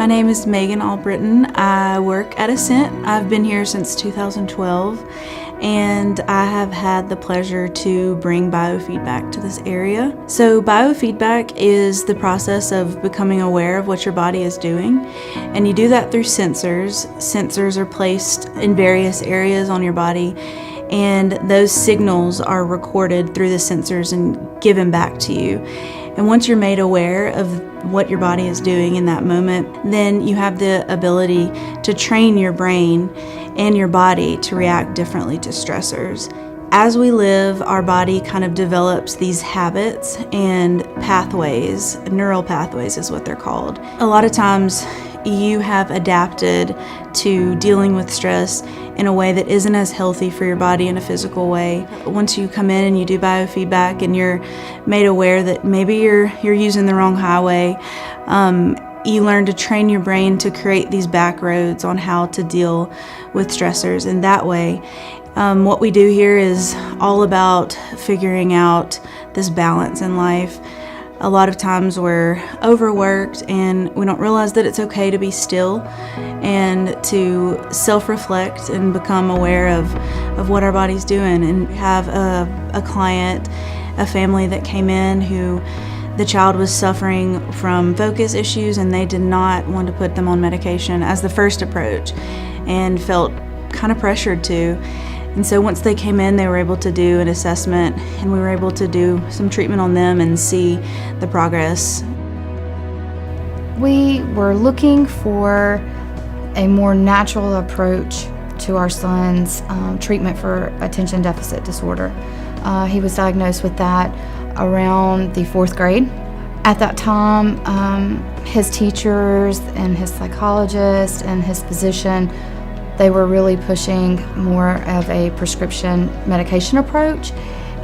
My name is Megan Albritton. I work at Ascent. I've been here since 2012, and I have had the pleasure to bring biofeedback to this area. So biofeedback is the process of becoming aware of what your body is doing, and you do that through sensors. Sensors are placed in various areas on your body, and those signals are recorded through the sensors and given back to you. And once you're made aware of what your body is doing in that moment, then you have the ability to train your brain and your body to react differently to stressors. As we live, our body kind of develops these habits and pathways. Neural pathways is what they're called. A lot of times you have adapted to dealing with stress in a way that isn't as healthy for your body in a physical way. Once you come in and you do biofeedback and you're made aware that maybe you're using the wrong highway, you learn to train your brain to create these back roads on how to deal with stressors. And that way, what we do here is all about figuring out this balance in life. A lot of times we're overworked and we don't realize that it's okay to be still and to self-reflect and become aware of what our body's doing. And we have a client, a family that came in who the child was suffering from focus issues, and they did not want to put them on medication as the first approach and felt kind of pressured to. And so once they came in, they were able to do an assessment, and we were able to do some treatment on them and see the progress. We were looking for a more natural approach to our son's treatment for attention deficit disorder. He was diagnosed with that around the 4th grade. At that time, his teachers and his psychologist and his physician, they were really pushing more of a prescription medication approach,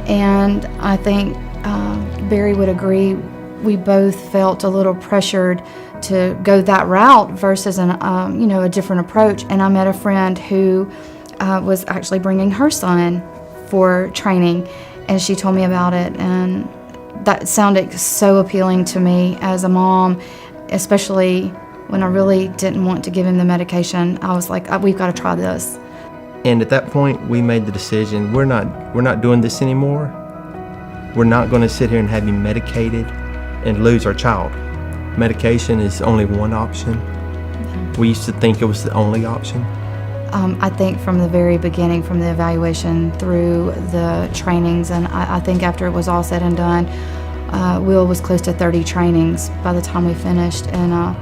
and I think Barry would agree. We both felt a little pressured to go that route versus a different approach. And I met a friend who was actually bringing her son for training, and she told me about it, and that sounded so appealing to me as a mom, especially when I really didn't want to give him the medication. I was like, we've got to try this. And at that point, we made the decision, we're not doing this anymore. We're not going to sit here and have him medicated and lose our child. Medication is only one option. We used to think it was the only option. I think from the very beginning, from the evaluation through the trainings, and I think after it was all said and done, Will was close to 30 trainings by the time we finished, and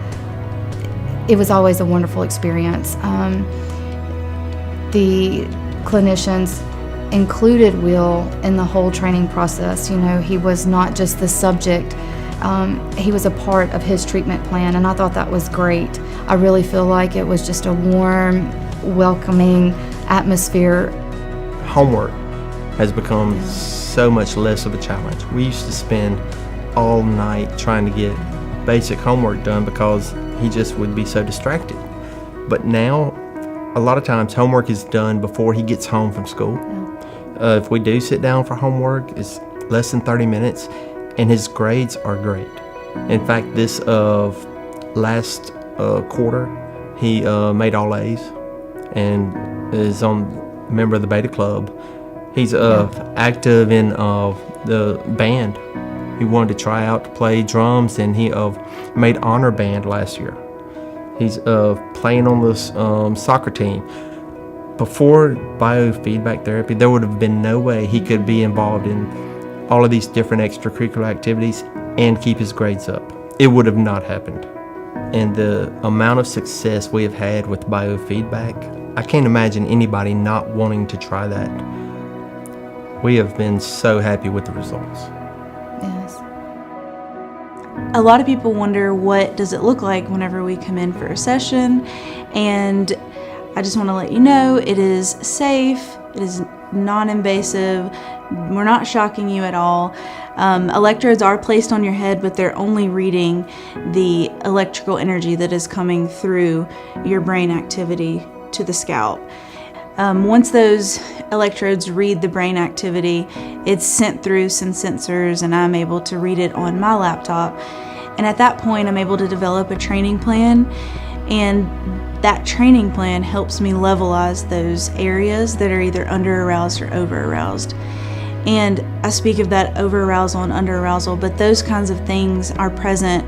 it was always a wonderful experience. The clinicians included Will in the whole training process. You know, he was not just the subject, he was a part of his treatment plan, and I thought that was great. I really feel like it was just a warm, welcoming atmosphere. Homework has become so much less of a challenge. We used to spend all night trying to get basic homework done because he just would be so distracted. But now, a lot of times homework is done before he gets home from school. If we do sit down for homework, it's less than 30 minutes, and his grades are great. In fact, this last quarter, he made all A's and is a member of the Beta Club. He's active in the band. He wanted to try out to play drums, and he made honor band last year. He's playing on this soccer team. Before biofeedback therapy, there would have been no way he could be involved in all of these different extracurricular activities and keep his grades up. It would have not happened. And the amount of success we have had with biofeedback, I can't imagine anybody not wanting to try that. We have been so happy with the results. Yes. A lot of people wonder, what does it look like whenever we come in for a session? And I just want to let you know, it is safe, it is non-invasive, we're not shocking you at all. Electrodes are placed on your head, but they're only reading the electrical energy that is coming through your brain activity to the scalp. Once those electrodes read the brain activity, it's sent through some sensors, and I'm able to read it on my laptop. And at that point, I'm able to develop a training plan, and that training plan helps me levelize those areas that are either under-aroused or over-aroused. And I speak of that over-arousal and under-arousal, but those kinds of things are present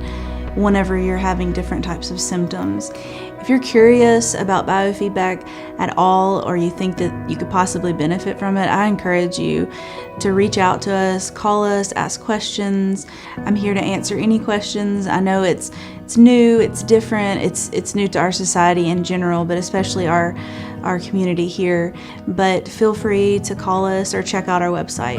whenever you're having different types of symptoms. If you're curious about biofeedback at all, or you think that you could possibly benefit from it, I encourage you to reach out to us, call us, ask questions. I'm here to answer any questions. I know it's new, it's different, it's new to our society in general, but especially our community here. But feel free to call us or check out our website.